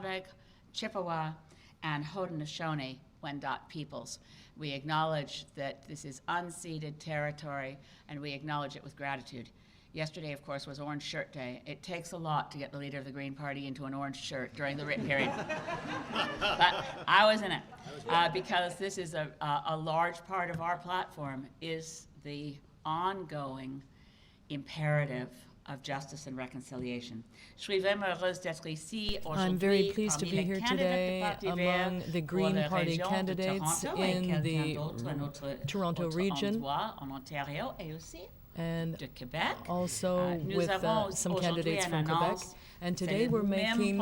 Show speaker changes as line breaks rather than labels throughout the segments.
Anishinaabeg, Chippewa, and Haudenosaunee Wendat peoples. We acknowledge that this is unceded territory, and we acknowledge it with gratitude. Yesterday, of course, was Orange Shirt Day. It takes a lot to get the leader of the Green Party into an orange shirt during the written period. But I was in it because this is a large part of our platform is the ongoing imperative of justice and reconciliation.
I'm very pleased to be here today among the Green Party candidates in the Toronto region and also with some candidates from Quebec. And today we're making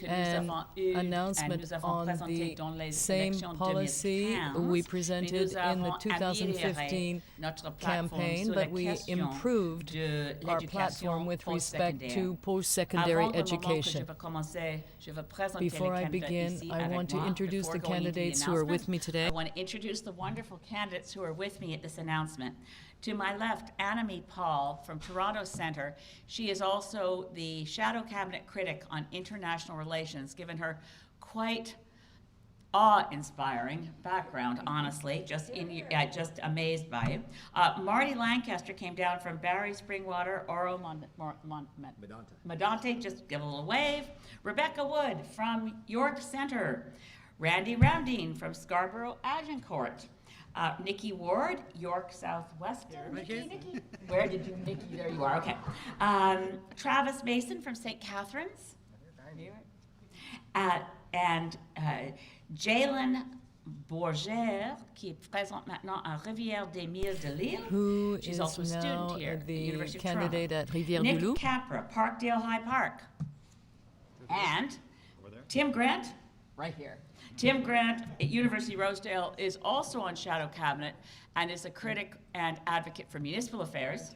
an announcement on the same policy we presented in the 2015 campaign, but we improved our platform with respect to post-secondary education. Before I begin, I want to introduce the candidates who are with me today.
I want to introduce the wonderful candidates who are with me at this announcement. To my left, Annemie Paul from Toronto Centre. She is also the Shadow Cabinet Critic on International Relations, given her quite awe-inspiring background, honestly, just amazed by it. Marty Lancaster came down from Barrie Springwater, Oro Medonte, just give a little wave. Rebecca Wood from York Centre. Randy Roundine from Scarborough Agincourt. Nikki Ward, York Southwestern. Nikki? Where did you, Nikki? There you are, okay. Travis Mason from St. Catharines. And Jalen Bourgère, qui présente maintenant à Rivière-des-Mille-de-Lille. She's also a student here at the University of Toronto.
Candidate at Rivière-du-Loup.
Nick Capra, Parkdale High Park. And Tim Grant, right here. Tim Grant at University Rosedale is also on Shadow Cabinet and is a critic and advocate for municipal affairs.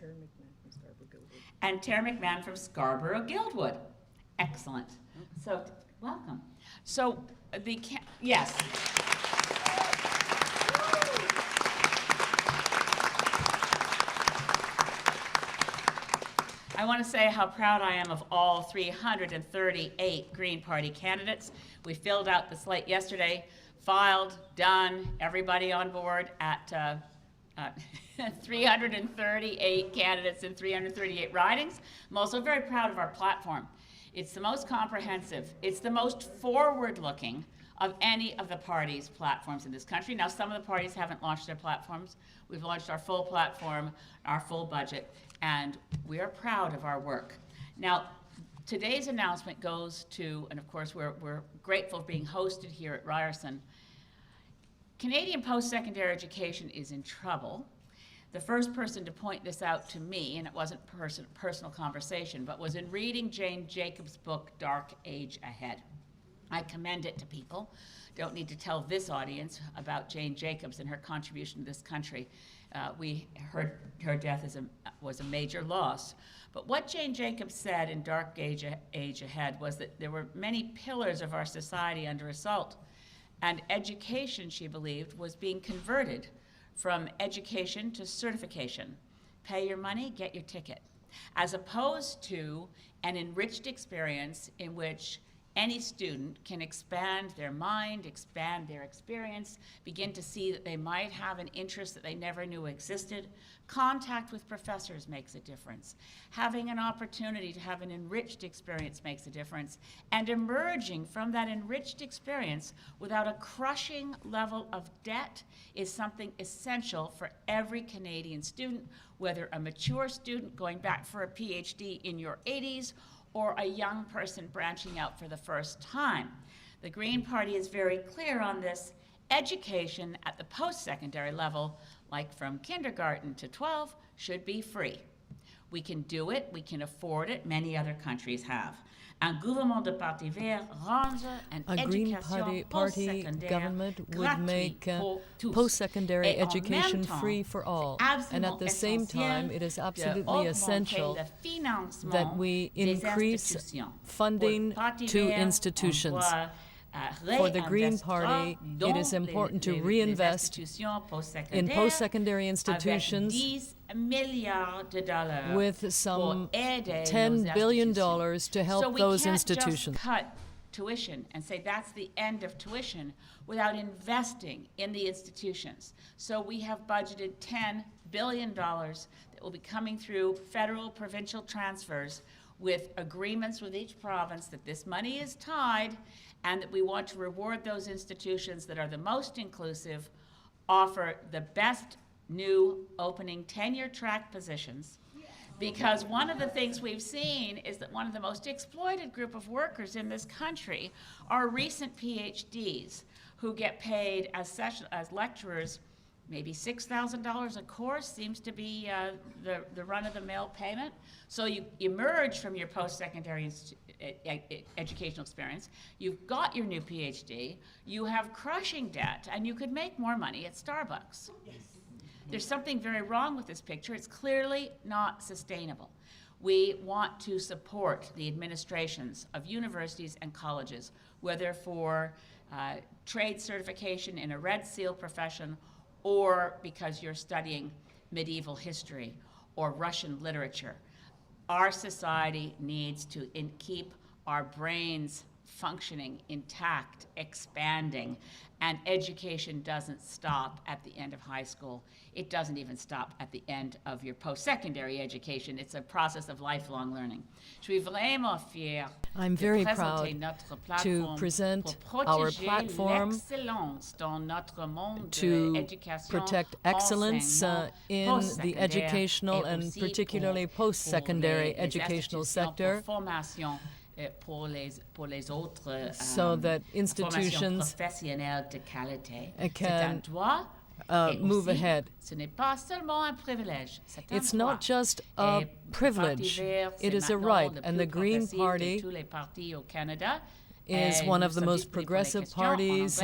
And Tara McMahon from Scarborough Guildwood. Excellent. So, welcome. So, yes. I want to say how proud I am of all 338 Green Party candidates. We filled out the slate yesterday, filed, done, everybody on board at 338 candidates in 338 ridings. I'm also very proud of our platform. It's the most comprehensive. It's the most forward-looking of any of the parties' platforms in this country. Now, some of the parties haven't launched their platforms. We've launched our full platform, our full budget, and we are proud of our work. Now, today's announcement goes to, and of course we're grateful for being hosted here at Ryerson. Canadian post-secondary education is in trouble. The first person to point this out to me, and it wasn't personal conversation, but was in reading Jane Jacobs' book, Dark Age Ahead. I commend it to people. Don't need to tell this audience about Jane Jacobs and her contribution to this country. Her death was a major loss. But what Jane Jacobs said in Dark Age Ahead was that there were many pillars of our society under assault. And education, she believed, was being converted from education to certification. Pay your money, get your ticket. As opposed to an enriched experience in which any student can expand their mind, expand their experience, begin to see that they might have an interest that they never knew existed. Contact with professors makes a difference. Having an opportunity to have an enriched experience makes a difference. And emerging from that enriched experience without a crushing level of debt is something essential for every Canadian student, whether a mature student going back for a PhD in your 80s or a young person branching out for the first time. The Green Party is very clear on this. Education at the post-secondary level, like from kindergarten to 12, should be free. We can do it, we can afford it, many other countries have. Un gouvernement de Parti vert range an
A Green Party government would make post-secondary education free for all. And at the same time, it is absolutely essential that we increase funding to institutions. For the Green Party, it is important to reinvest in post-secondary institutions with some $10 billion to help those institutions.
So we can't just cut tuition and say that's the end of tuition without investing in the institutions. So we have budgeted $10 billion that will be coming through federal, provincial transfers with agreements with each province that this money is tied and that we want to reward those institutions that are the most inclusive, offer the best new opening tenure track positions. Because one of the things we've seen is that one of the most exploited group of workers in this country are recent PhDs who get paid as lecturers, maybe $6,000 a course seems to be the run-of-the-mill payment. So you emerge from your post-secondary educational experience, you've got your new PhD, you have crushing debt, and you could make more money at Starbucks. Yes. There's something very wrong with this picture. It's clearly not sustainable. We want to support the administrations of universities and colleges, whether for trade certification in a Red Seal profession or because you're studying medieval history or Russian literature. Our society needs to keep our brains functioning, intact, expanding, and education doesn't stop at the end of high school. It doesn't even stop at the end of your post-secondary education. It's a process of lifelong learning.
I'm very proud to present our platform to protect excellence in the educational and particularly post-secondary educational sector, so that institutions can move ahead. It's not just a privilege, it is a right, and the Green Party is one of the most progressive parties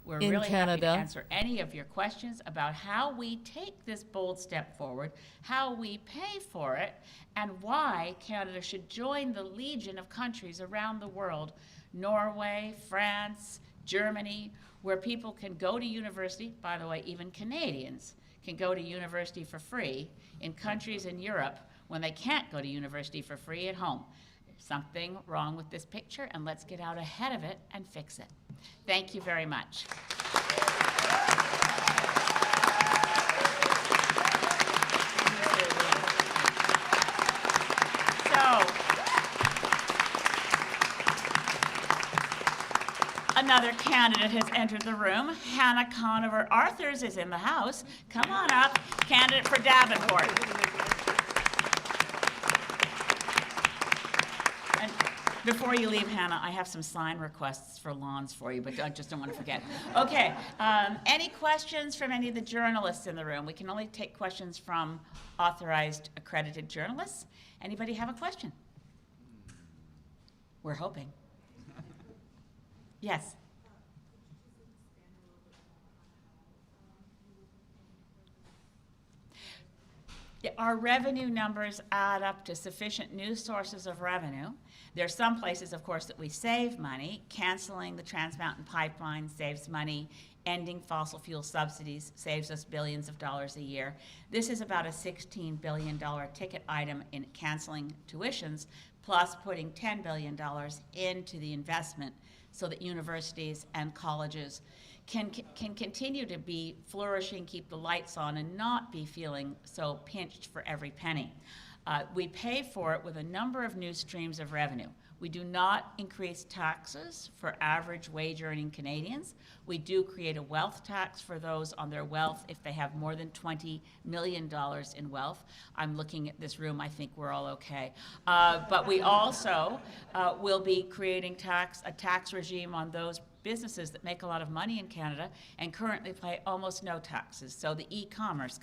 We're
in
really
Canada.
Happy to answer any of your questions about how we take this bold step forward, how we pay for it, and why Canada should join the legion of countries around the world, Norway, France, Germany, where people can go to university. By the way, even Canadians can go to university for free in countries in Europe when they can't go to university for free at home. There's something wrong with this picture, and let's get out ahead of it and fix it. Thank you very much. Another candidate has entered the room. Hannah Conover Arthurs is in the house. Come on up, candidate for Davenport. And before you leave, Hannah, I have some sign requests for lawns for you, but I just don't want to forget. Okay, any questions from any of the journalists in the room? We can only take questions from authorized, accredited journalists. Anybody have a question? We're hoping. Yes. Our revenue numbers add up to sufficient new sources of revenue. There are some places, of course, that we save money. Canceling the Trans Mountain Pipeline saves money. Ending fossil fuel subsidies saves us billions of dollars a year. This is about a $16 billion ticket item in canceling tuitions, plus putting $10 billion into the investment so that universities and colleges can continue to be flourishing, keep the lights on, and not be feeling so pinched for every penny. We pay for it with a number of new streams of revenue. We do not increase taxes for average wage-earning Canadians. We do create a wealth tax for those on their wealth if they have more than $20 million in wealth. I'm looking at this room, I think we're all okay. But we also will be creating a tax regime on those businesses that make a lot of money in Canada and currently pay almost no taxes. So the e-commerce